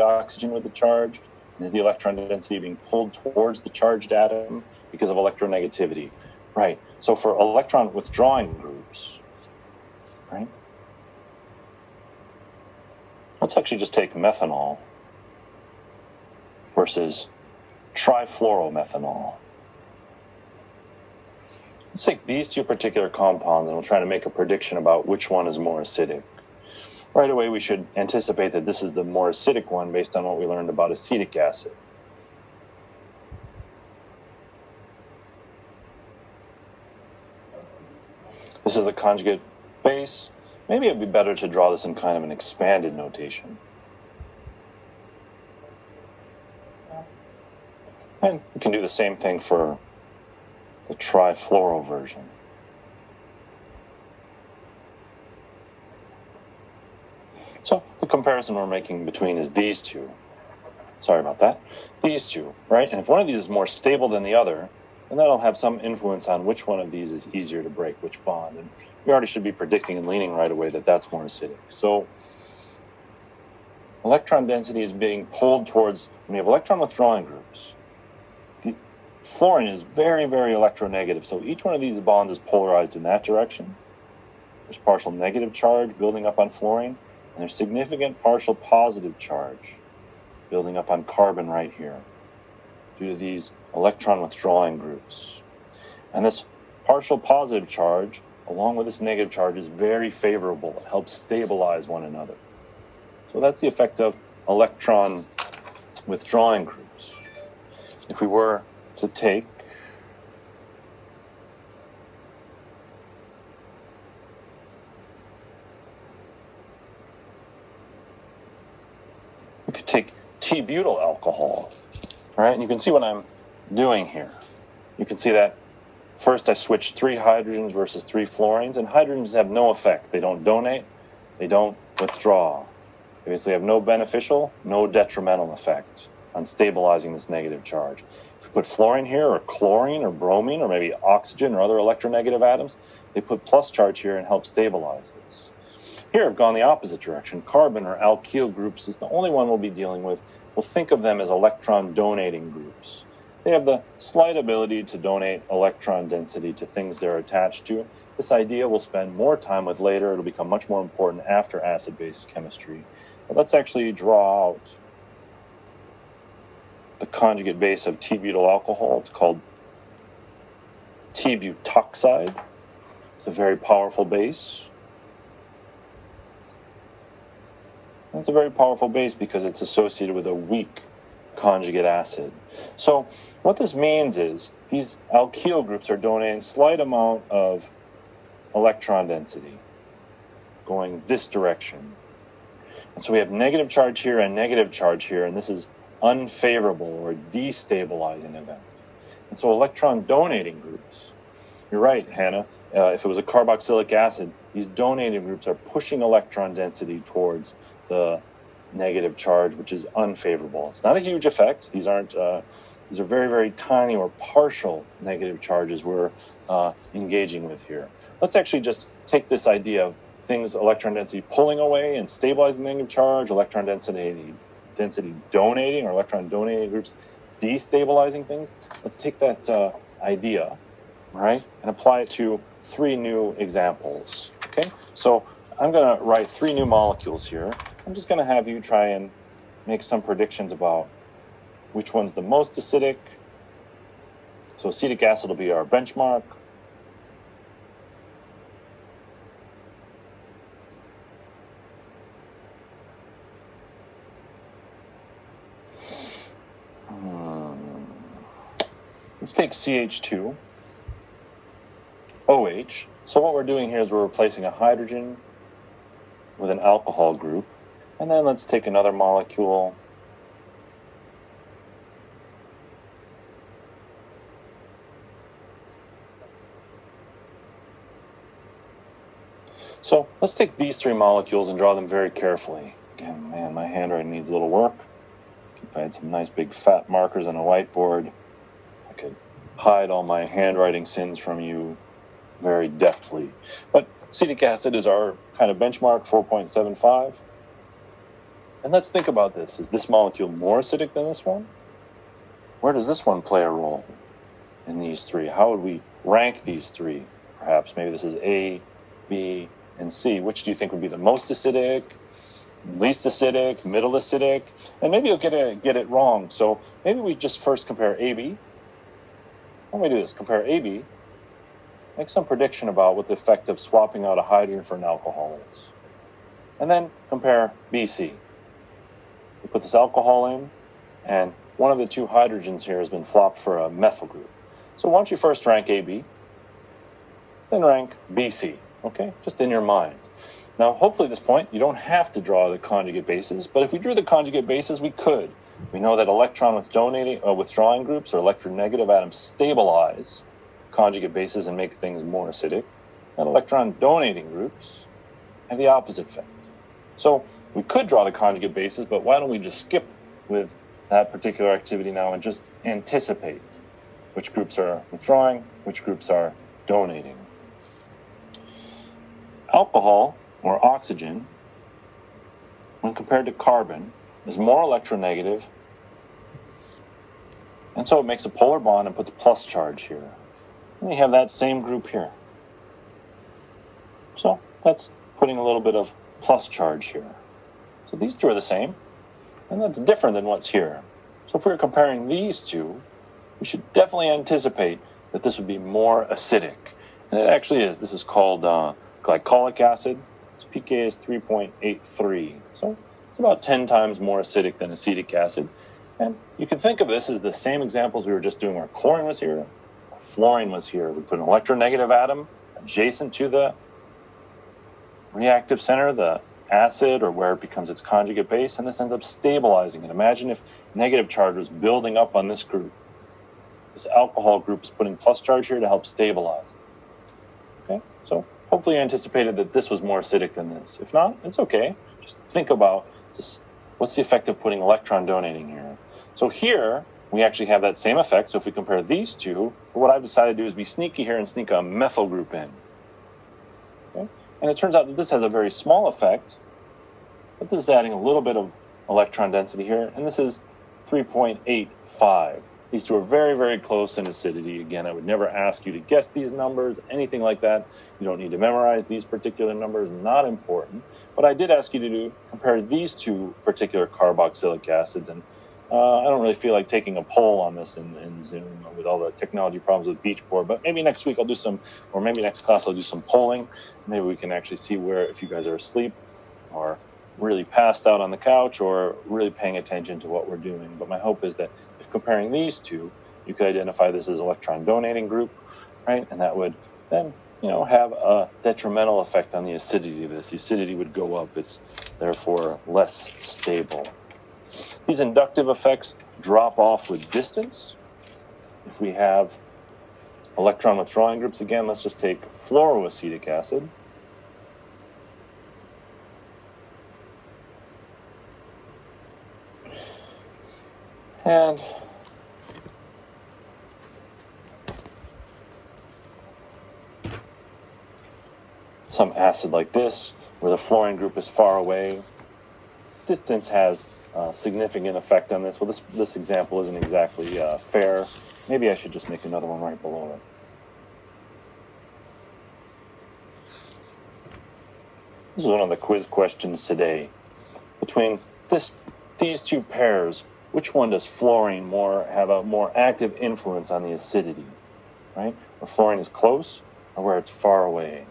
oxygen with the charge? And is the electron density being pulled towards the charged atom because of electronegativity? Right. So for electron withdrawing groups, right? Let's actually just take methanol versus trifluoromethanol. Let's take these two particular compounds and we'll try to make a prediction about which one is more acidic. Right away, we should anticipate that this is the more acidic one based on what we learned about acetic acid. This is the conjugate base. Maybe it'd be better to draw this in kind of an expanded notation. And we can do the same thing for the trifluoro version. So the comparison we're making between is these two. Sorry about that. These two, right? And if one of these is more stable than the other, then that'll have some influence on which one of these is easier to break, which bond. And we already should be predicting and leaning right away that that's more acidic. So electron density is being pulled towards, when you have electron withdrawing groups, the fluorine is very, very electronegative. So each one of these bonds is polarized in that direction. There's partial negative charge building up on fluorine, and there's significant partial positive charge building up on carbon right here due to these electron withdrawing groups. And this partial positive charge, along with this negative charge, is very favorable. It helps stabilize one another. So that's the effect of electron withdrawing groups. If we were to take T-butyl alcohol, right? And you can see what I'm doing here. You can see that first I switched 3 hydrogens versus 3 fluorines, and hydrogens have no effect. They don't donate, they don't withdraw. They basically have no beneficial, no detrimental effect on stabilizing this negative charge. If you put fluorine here, or chlorine, or bromine, or maybe oxygen or other electronegative atoms, they put plus charge here and help stabilize this. Here I've gone the opposite direction. Carbon or alkyl groups is the only one we'll be dealing with. We'll think of them as electron donating groups. They have the slight ability to donate electron density to things they're attached to. This idea we'll spend more time with later. It'll become much more important after acid-base chemistry. But let's actually draw out the conjugate base of T-butyl alcohol. It's called T-butoxide. It's a very powerful base. It's a very powerful base because it's associated with a weak conjugate acid. So what this means is these alkyl groups are donating a slight amount of electron density going this direction. And so we have negative charge here and negative charge here, and this is unfavorable or destabilizing event. And so electron donating groups, you're right, Hannah, if it was a carboxylic acid, these donating groups are pushing electron density towards the negative charge, which is unfavorable. It's not a huge effect. These are very, very tiny or partial negative charges we're engaging with here. Let's actually just take this idea of things, electron density pulling away and stabilizing the negative charge, electron density donating, or electron donating groups destabilizing things. Let's take that idea, right, and apply it to 3 new examples. Okay, so I'm going to write 3 new molecules here. I'm just going to have you try and make some predictions about which one's the most acidic. So acetic acid will be our benchmark. Let's take CH2, OH. So what we're doing here is we're replacing a hydrogen with an alcohol group. And then let's take another molecule. So let's take these 3 molecules and draw them very carefully. Again, man, my handwriting needs a little work. If I had some nice big fat markers on a whiteboard, I could hide all my handwriting sins from you very deftly. But acetic acid is our kind of benchmark, 4.75. And let's think about this. Is this molecule more acidic than this one? Where does this one play a role in these three? How would we rank these three? Perhaps maybe this is A, B, and C. Which do you think would be the most acidic, least acidic, middle acidic? And maybe you'll get it wrong. So maybe we just first compare AB. Why don't we do this? Compare AB. Make some prediction about what the effect of swapping out a hydrogen for an alcohol is. And then compare BC. We put this alcohol in, and one of the two hydrogens here has been flopped for a methyl group. So why don't you first rank AB, then rank BC, okay? Just in your mind. Now, hopefully at this point, you don't have to draw the conjugate bases, but if we drew the conjugate bases, we could. We know that electron withdrawing groups or electronegative atoms stabilize conjugate bases and make things more acidic, and electron donating groups have the opposite effect. So we could draw the conjugate bases, but why don't we just skip with that particular activity now and just anticipate which groups are withdrawing, which groups are donating. Alcohol, or oxygen, when compared to carbon, is more electronegative, and so it makes a polar bond and puts plus charge here. And we have that same group here. So that's putting a little bit of plus charge here. So these two are the same, and that's different than what's here. So if we were comparing these two, we should definitely anticipate that this would be more acidic. And it actually is. This is called glycolic acid. Its pK is 3.83. So it's about 10 times more acidic than acetic acid. And you can think of this as the same examples we were just doing where chlorine was here, fluorine was here. We put an electronegative atom adjacent to the reactive center, the acid, or where it becomes its conjugate base, and this ends up stabilizing it. Imagine if negative charge was building up on this group. This alcohol group is putting plus charge here to help stabilize it. Okay, so hopefully you anticipated that this was more acidic than this. If not, it's okay. Just think about this. What's the effect of putting electron donating here? So here, we actually have that same effect. So if we compare these two, what I've decided to do is be sneaky here and sneak a methyl group in. Okay? And it turns out that this has a very small effect, but this is adding a little bit of electron density here, and this is 3.85. These two are very, very close in acidity. Again, I would never ask you to guess these numbers, anything like that. You don't need to memorize these particular numbers, not important. But I did ask you to compare these two particular carboxylic acids, and I don't really feel like taking a poll on this in Zoom with all the technology problems with Beachboard, but maybe next week I'll do some, or maybe next class I'll do some polling. Maybe we can actually see where, if you guys are asleep or really passed out on the couch or really paying attention to what we're doing. But my hope is that if comparing these two, you could identify this as electron donating group, right? And that would then, have a detrimental effect on the acidity of this. The acidity would go up. It's therefore less stable. These inductive effects drop off with distance. If we have electron withdrawing groups, again, let's just take fluoroacetic acid. And some acid like this, where the fluorine group is far away. Distance has a significant effect on this. Well, this example isn't exactly fair. Maybe I should just make another one right below it. This is one of the quiz questions today. Between these two pairs, which one does fluorine have a more active influence on the acidity, right? Where fluorine is close or where it's far away?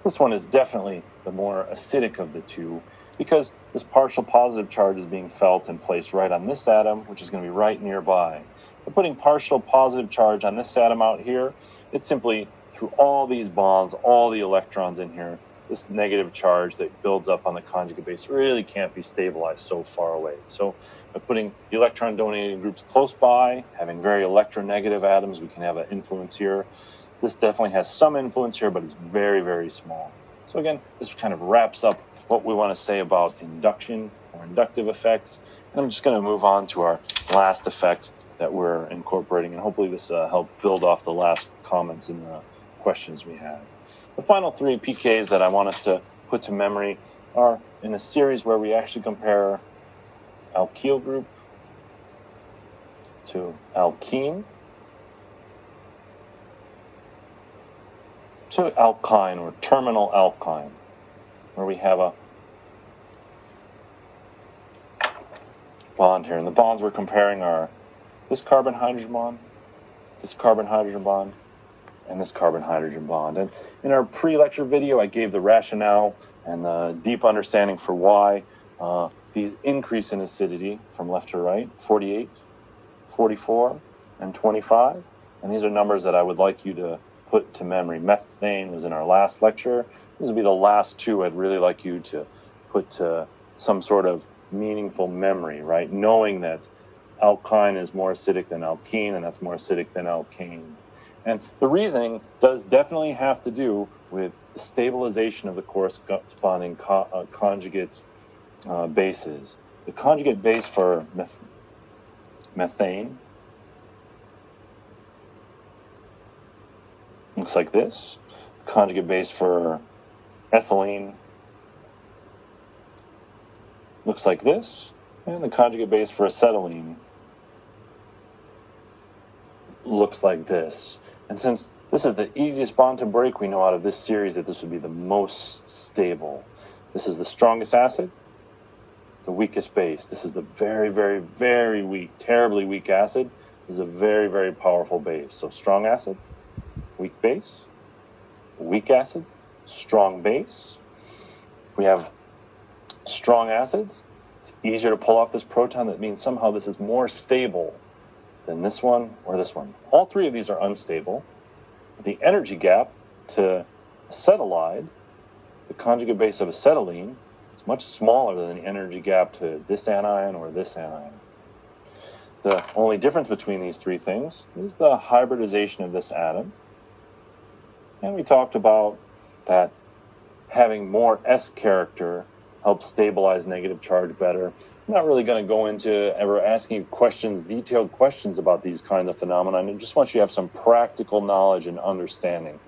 This one is definitely the more acidic of the two because this partial positive charge is being felt and placed right on this atom, which is going to be right nearby. But putting partial positive charge on this atom out here, it's simply through all these bonds, all the electrons in here, this negative charge that builds up on the conjugate base really can't be stabilized so far away. So by putting the electron donating groups close by, having very electronegative atoms, we can have an influence here. This definitely has some influence here, but it's very, very small. So again, this kind of wraps up what we want to say about induction or inductive effects. And I'm just going to move on to our last effect that we're incorporating, and hopefully this helped build off the last comments and the questions we had. The final three pKs that I want us to put to memory are in a series where we actually compare alkyl group to alkene to alkyne or terminal alkyne, where we have a bond here. And the bonds we're comparing are this carbon-hydrogen bond, this carbon-hydrogen bond, and this carbon-hydrogen bond. And in our pre-lecture video, I gave the rationale and the deep understanding for why these increase in acidity from left to right, 48, 44, and 25. And these are numbers that I would like you to put to memory. Methane was in our last lecture. These will be the last two I'd really like you to put to some sort of meaningful memory, right? Knowing that alkyne is more acidic than alkene, and that's more acidic than alkane. And the reasoning does definitely have to do with the stabilization of the corresponding conjugate bases. The conjugate base for methane looks like this. The conjugate base for ethylene looks like this. And the conjugate base for acetylene looks like this. And since this is the easiest bond to break, we know out of this series that this would be the most stable. This is the strongest acid, the weakest base. This is the very, very, very weak, terribly weak acid. This is a very, very powerful base. So strong acid, weak base, weak acid, strong base. We have strong acids. It's easier to pull off this proton. That means somehow this is more stable than this one or this one. All three of these are unstable. The energy gap to acetylide, the conjugate base of acetylene, is much smaller than the energy gap to this anion or this anion. The only difference between these three things is the hybridization of this atom. And we talked about that having more S character helps stabilize negative charge better. I'm not really going to go into ever asking you questions, detailed questions about these kinds of phenomena. I just want you to have some practical knowledge and understanding.